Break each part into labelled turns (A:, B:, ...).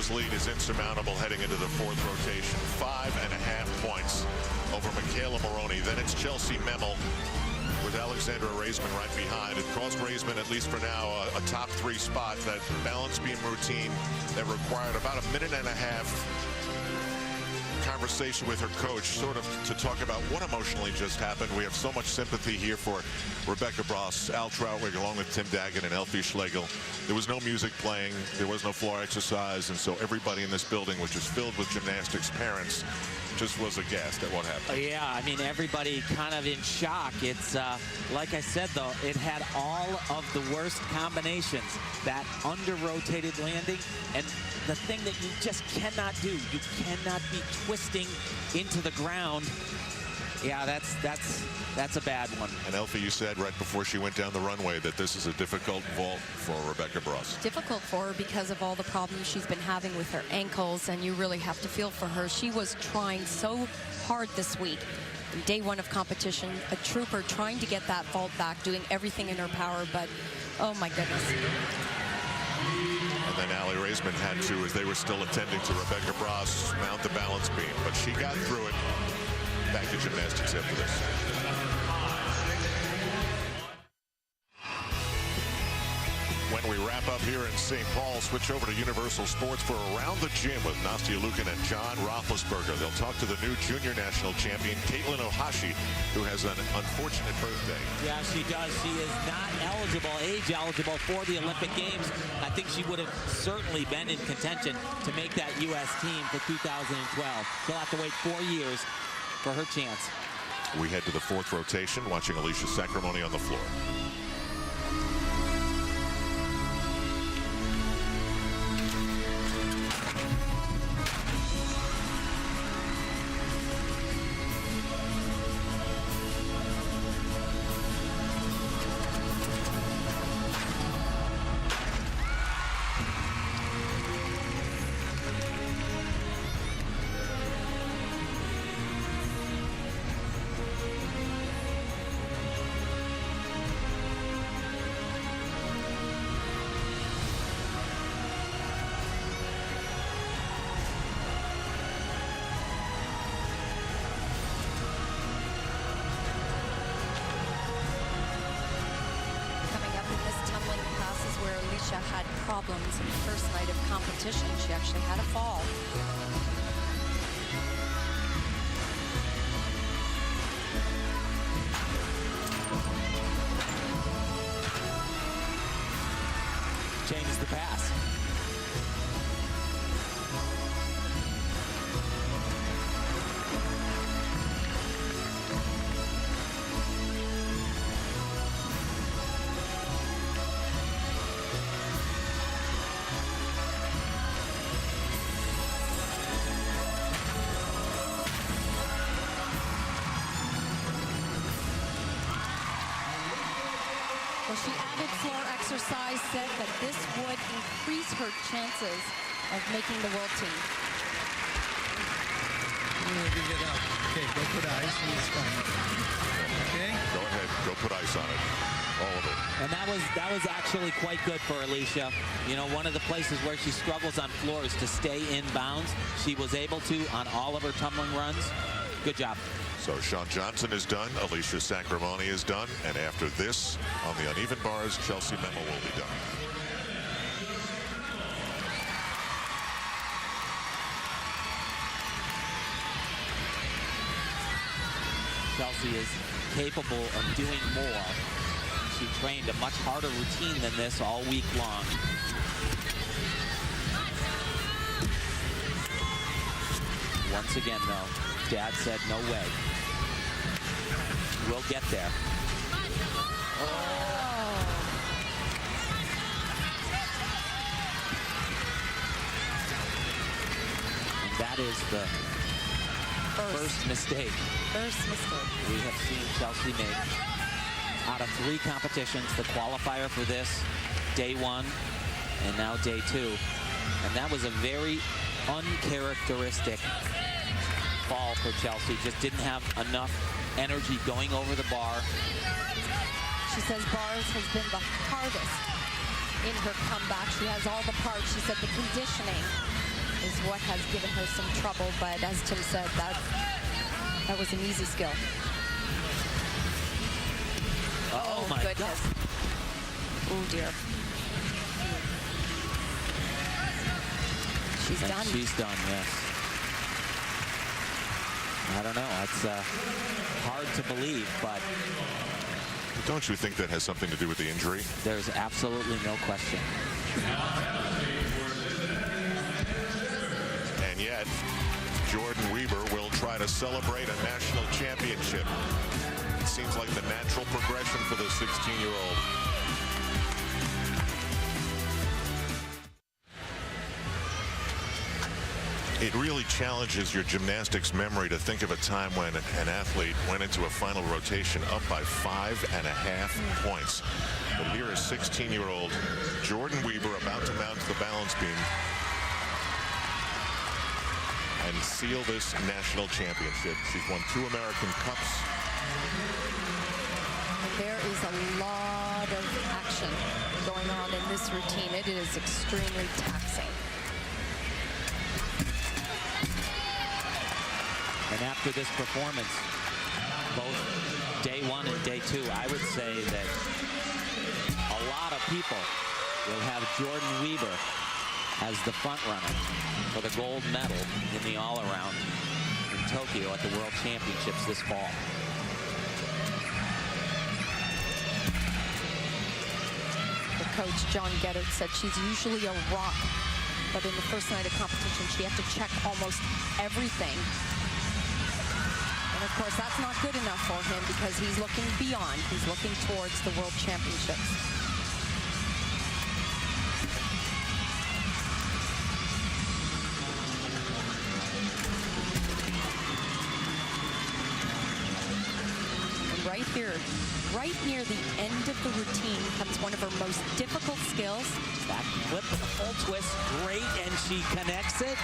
A: Rebecca's lead is insurmountable heading into the fourth rotation. 5.5 points over McKayla Maroney. Then it's Chellsie Memmel with Alexandra Raisman right behind. It cost Raisman, at least for now, a top 3 spot. That balance beam routine that required about a minute and a half conversation with her coach, sort of to talk about what emotionally just happened. We have so much sympathy here for Rebecca Bross, Al Troutwig, along with Tim Daggett and Elfie Schlegel. There was no music playing, there was no floor exercise, and so everybody in this building, which is filled with gymnastics parents, just was aghast at what happened.
B: Yeah, I mean, everybody kind of in shock. It's like I said, though, it had all of the worst combinations. That under-rotated landing, and the thing that you just cannot do, you cannot be twisting into the ground. Yeah, that's a bad one.
A: And Elfie, you said right before she went down the runway that this is a difficult vault for Rebecca Bross.
C: Difficult for her because of all the problems she's been having with her ankles, and you really have to feel for her. She was trying so hard this week. Day 1 of competition, a trooper trying to get that vault back, doing everything in her power, but oh my goodness.
A: And then Allie Raisman had to, as they were still attending to Rebecca Bross, mount the balance beam, but she got through it. Back to gymnastics after this. When we wrap up here in St. Paul, switch over to Universal Sports for Around the Gym with Nastia Lukin and John Roethlisberger. They'll talk to the new junior national champion, Caitlin Ohashi, who has an unfortunate birthday.
B: Yeah, she does. She is not age eligible for the Olympic Games. I think she would have certainly been in contention to make that U.S. team for 2012. She'll have to wait 4 years for her chance.
A: We head to the fourth rotation, watching Alicia Sacramone on the floor.
C: Had problems in the first night of competition. She actually had a fall.
B: Changes the pass.
C: Well, she added floor exercise, said that this would increase her chances of making the world team.
D: Okay, go put ice in the stomach. Okay?
A: Go ahead, go put ice on it. All of it.
B: And that was actually quite good for Alicia. You know, one of the places where she struggles on floor is to stay in bounds. She was able to on all of her tumbling runs. Good job.
A: So Shawn Johnson is done, Alicia Sacramone is done, and after this, on the uneven bars, Chellsie Memmel will be done.
B: Chellsie is capable of doing more. She trained a much harder routine than this all week long. Once again, though, Dad said no way. We'll get there.
C: Oh.
B: And that is the first mistake.
C: First mistake.
B: We have seen Chellsie make out of 3 competitions. The qualifier for this, day 1, and now day 2. And that was a very uncharacteristic fall for Chellsie. Just didn't have enough energy going over the bar.
C: She says bars has been the hardest in her comeback. She has all the parts. She said the conditioning is what has given her some trouble. But as Tim said, that was an easy skill.
B: Oh my
C: goodness. Oh dear. She's
B: And
C: done.
B: she's done, yes. I don't know. It's hard to believe, but
A: Don't you think that has something to do with the injury?
B: there's absolutely no question.
A: And yet, Jordyn Wieber will try to celebrate a national championship. It seems like the natural progression for the 16-year-old. It really challenges your gymnastics memory to think of a time when an athlete went into a final rotation up by 5.5 points. But here is 16-year-old Jordyn Wieber about to mount the balance beam and seal this national championship. She's won 2 American Cups.
C: There is a lot of action going on in this routine. It is extremely taxing.
B: And after this performance, both day 1 and day 2, I would say that a lot of people will have Jordyn Wieber as the front runner for the gold medal in the all-around in Tokyo at the World Championships this fall.
C: The coach, John Geddard, said she's usually a rock, but in the first night of competition, she had to check almost everything. And of course, that's not good enough for him because he's looking beyond. He's looking towards the World Championships. And right here, right near the end of the routine comes one of her most difficult skills.
B: Back flip with a full twist, great, and she connects it.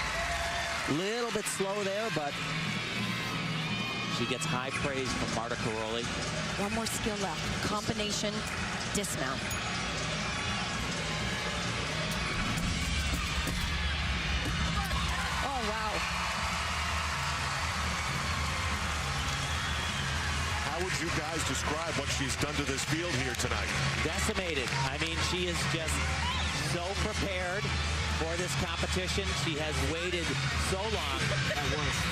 B: Little bit slow there, but she gets high praise from Marta Caroli.
C: One more skill left. Combination dismount. Oh, wow.
A: How would you guys describe what she's done to this field here tonight?
B: Decimated. I mean, she is just so prepared for this competition. She has waited so long.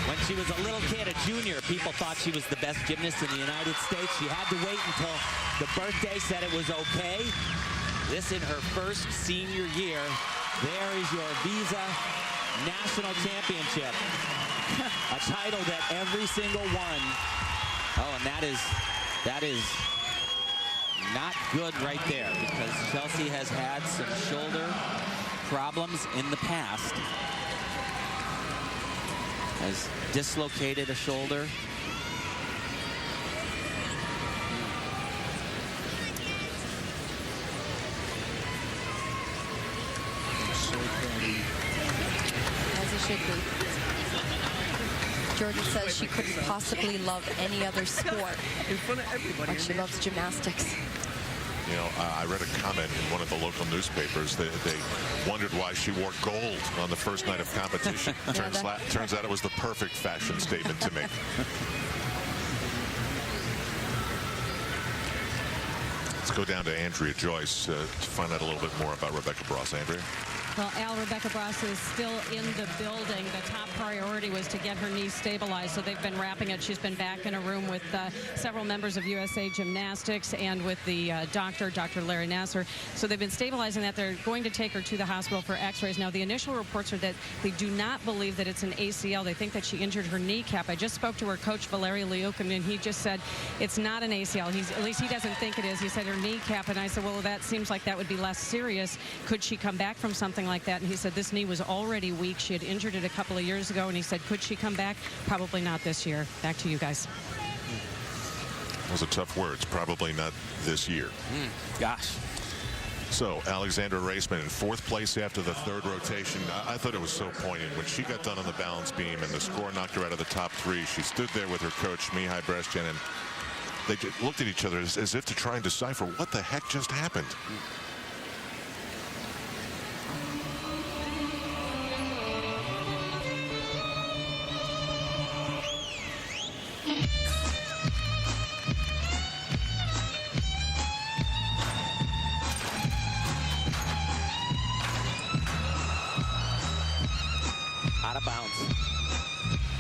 B: When she was a little kid, a junior, people thought she was the best gymnast in the United States. She had to wait until the birthday said it was okay. This in her first senior year. There is your Visa National Championship. A title that every single one. Oh, and that is not good right there because Chellsie has had some shoulder problems in the past. Has dislocated a shoulder.
C: As it should be. Jordyn says she couldn't possibly love any other sport
D: In front of everybody.
C: like she loves gymnastics.
A: You know, I read a comment in one of the local newspapers that they wondered why she wore gold on the first night of competition. Turns out it was the perfect fashion statement to make. Let's go down to Andrea Joyce to find out a little bit more about Rebecca Bross. Andrea?
E: Well, Al, Rebecca Bross is still in the building. The top priority was to get her knee stabilized, so they've been wrapping it. She's been back in a room with several members of USA Gymnastics and with the Dr. Larry Nasser. So they've been stabilizing that. They're going to take her to the hospital for x-rays. Now, the initial reports are that they do not believe that it's an ACL. They think that she injured her kneecap. I just spoke to her coach, Valery Liukin, and he just said it's not an ACL. At least he doesn't think it is. He said her kneecap, and I said, well, that seems like that would be less serious. Could she come back from something like that? And he said this knee was already weak. She had injured it a couple of years ago, and he said, could she come back? Probably not this year. Back to you guys.
A: Those are tough words. Probably not this year.
B: Gosh.
A: So, Alexandra Raisman in 4th place after the 3rd rotation. I thought it was so poignant. When she got done on the balance beam and the score knocked her out of the top 3, she stood there with her coach, Mihai Brestjan, and they looked at each other as if to try and decipher what the heck just happened.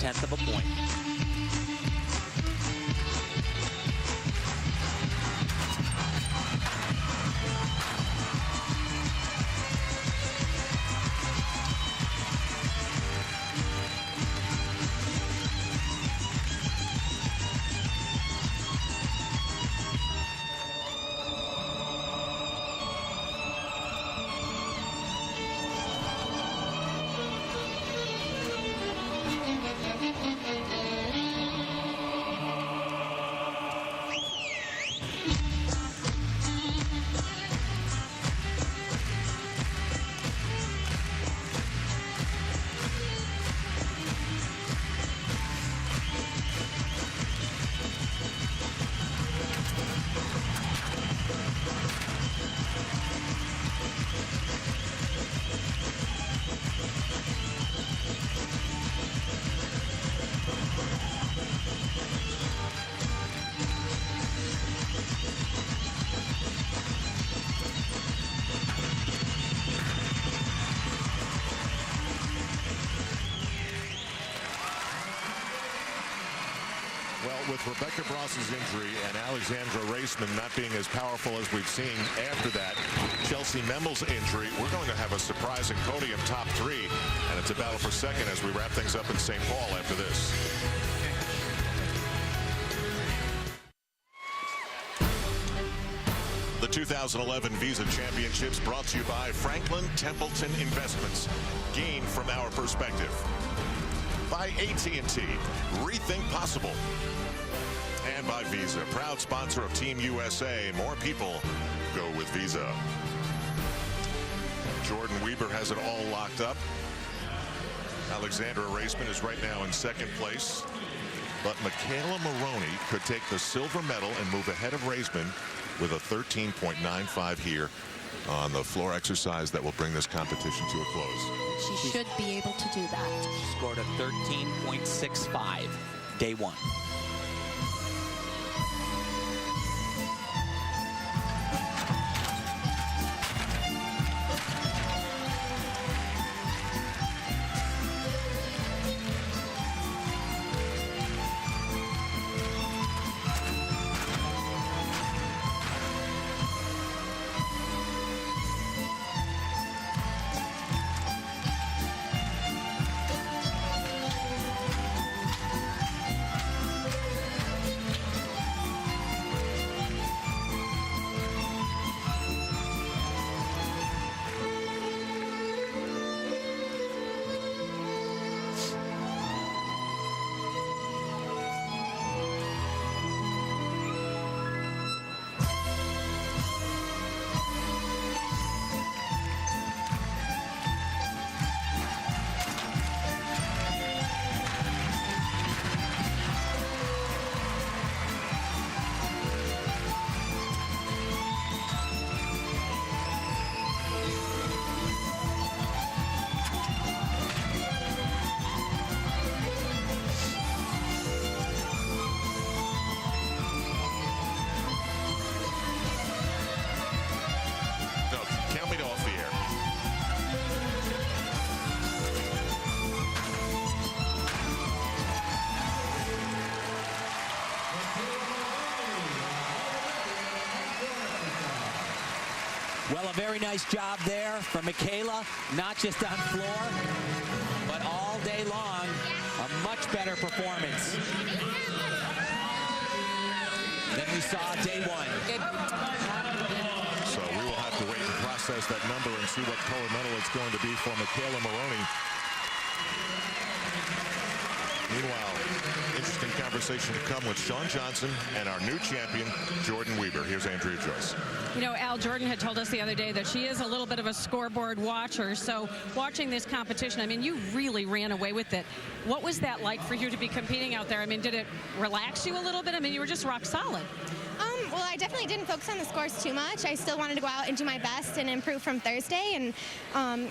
B: 1/10 of a point.
A: With Rebecca Bross's injury and Alexandra Raisman not being as powerful as we've seen after that, Chellsie Memmel's injury, we're going to have a surprising podium top 3, and it's a battle for second as we wrap things up in St. Paul after this. The 2011 Visa Championships brought to you by Franklin Templeton Investments. Gain from our perspective. By AT&T, rethink possible. And by Visa, proud sponsor of Team USA. More people go with Visa. Jordyn Wieber has it all locked up. Alexandra Raisman is right now in second place. But McKayla Maroney could take the silver medal and move ahead of Raisman with a 13.95 here on the floor exercise that will bring this competition to a close.
C: She should be able to do that.
B: She scored a 13.65 day one. Well, a very nice job there from McKayla, not just on floor, but all day long. A much better performance than we saw day one.
A: So we will have to wait and process that number and see what color medal it's going to be for McKayla Maroney. Meanwhile, interesting conversation to come with Shawn Johnson and our new champion, Jordyn Wieber. Here's Andrea Joyce.
E: You know, Al, Jordyn had told us the other day that she is a little bit of a scoreboard watcher. So watching this competition, I mean, you really ran away with it. What was that like for you to be competing out there? I mean, did it relax you a little bit? I mean, you were just rock solid.
F: Well, I definitely didn't focus on the scores too much. I still wanted to go out and do my best and improve from Thursday. And,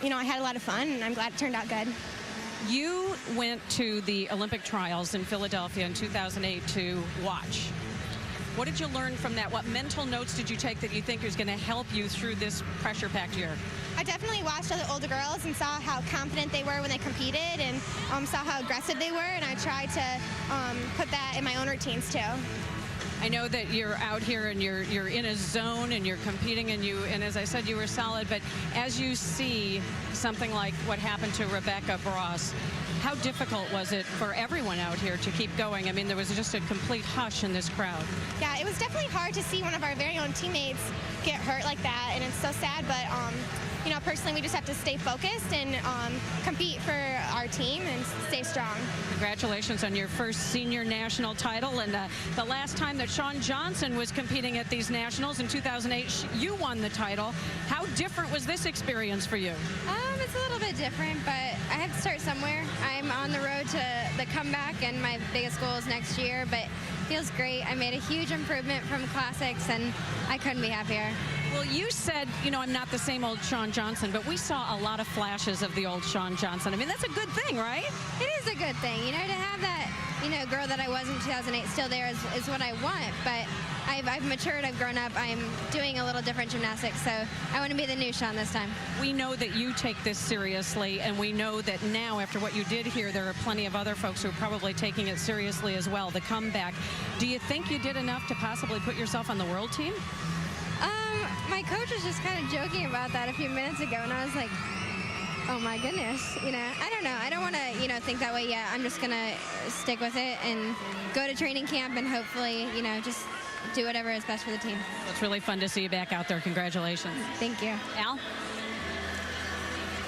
F: you know, I had a lot of fun, and I'm glad it turned out good.
E: You went to the Olympic trials in Philadelphia in 2008 to watch. What did you learn from that? What mental notes did you take that you think is going to help you through this pressure-packed year?
F: I definitely watched other older girls and saw how confident they were when they competed, and saw how aggressive they were, and I tried to put that in my own routines too.
E: I know that you're out here and you're in a zone and you're competing, and as I said, you were solid, but as you see something like what happened to Rebecca Bross, how difficult was it for everyone out here to keep going? I mean, there was just a complete hush in this crowd.
F: Yeah, it was definitely hard to see one of our very own teammates get hurt like that, and it's so sad, but you know, personally, we just have to stay focused and compete for our team and stay strong.
E: Congratulations on your first senior national title, and the last time that Shawn Johnson was competing at these nationals in 2008, you won the title. How different was this experience for you?
G: It's a little bit different, but I have to start somewhere. I'm on the road to the comeback, and my biggest goal is next year, but it feels great. I made a huge improvement from classics, and I couldn't be happier.
E: Well, you said, you know, I'm not the same old Shawn Johnson, but we saw a lot of flashes of the old Shawn Johnson. I mean, that's a good thing, right?
G: It is a good thing, you know, to have that, you know, girl that I was in 2008 still there is what I want, but I've matured, I've grown up, I'm doing a little different gymnastics, so I want to be the new Shawn this time.
E: We know that you take this seriously, and we know that now, after what you did here, there are plenty of other folks who are probably taking it seriously as well, the comeback. Do you think you did enough to possibly put yourself on the world team?
G: My coach was just kind of joking about that a few minutes ago, and I was like, oh my goodness, you know, I don't know. I don't want to, you know, think that way yet. I'm just going to stick with it and go to training camp and hopefully, you know, just do whatever is best for the team.
E: It's really fun to see you back out there. Congratulations.
G: Thank you.
E: Al?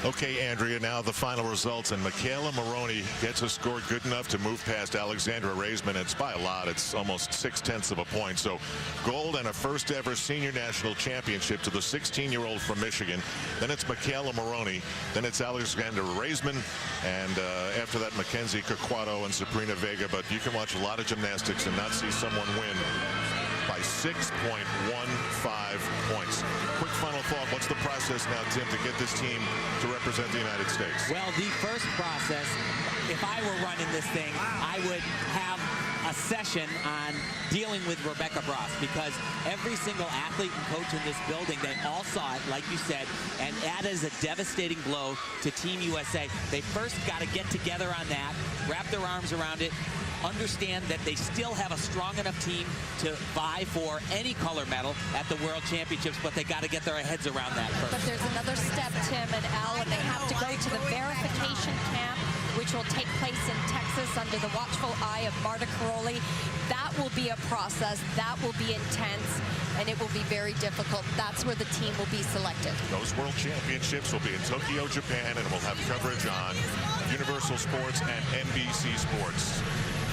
A: Okay, Andrea, now the final results, and McKayla Maroney gets a score good enough to move past Alexandra Raisman. It's by a lot. It's almost 0.6 of a point. So gold and a first ever senior national championship to the 16-year-old from Michigan. Then it's McKayla Maroney. Then it's Alexandra Raisman. And after that, Mackenzie Caquato and Sabrina Vega. But you can watch a lot of gymnastics and not see someone win by 6.15 points. Quick final thought. What's the process now, Tim, to get this team to represent the United States?
B: Well, the first process, if I were running this thing, I would have a session on dealing with Rebecca Bross, because every single athlete and coach in this building, they all saw it, like you said, and that is a devastating blow to Team USA. They first got to get together on that, wrap their arms around it, understand that they still have a strong enough team to vie for any color medal at the World Championships, but they got to get their heads around that first.
C: But there's another step, Tim and Al, and they have to go to the verification camp, which will take place in Texas under the watchful eye of Marta Caroli. That will be a process. That will be intense, and it will be very difficult. That's where the team will be selected.
A: Those World Championships will be in Tokyo, Japan, and we'll have coverage on Universal Sports and NBC Sports.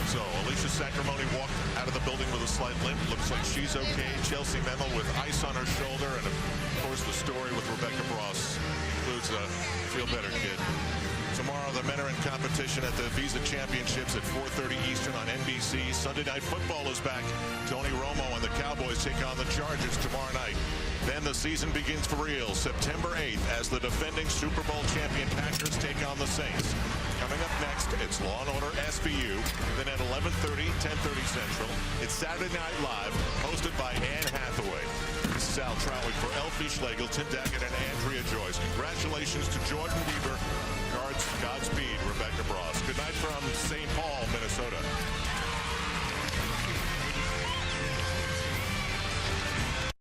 A: So Alicia Sacramone walked out of the building with a slight limp. Looks like she's okay. Chellsie Memmel with ice on her shoulder. And, of course, the story with Rebecca Bross includes a feel better kid. Tomorrow, the men are in competition at the Visa Championships at 4:30 Eastern on NBC. Sunday Night Football is back. Tony Romo and the Cowboys take on the Chargers tomorrow night. Then the season begins for real, September 8th, as the defending Super Bowl champion Packers take on the Saints. Coming up next, it's Law & Order SVU. Then at 11:30, 10:30 Central, it's Saturday Night Live, hosted by Anne Hathaway. This is Al Troutwig for Elfie Schlegel, Tim Daggett, and Andrea Joyce. Congratulations to Jordyn Wieber. Godspeed, Rebecca Bross. Good night from St. Paul, Minnesota.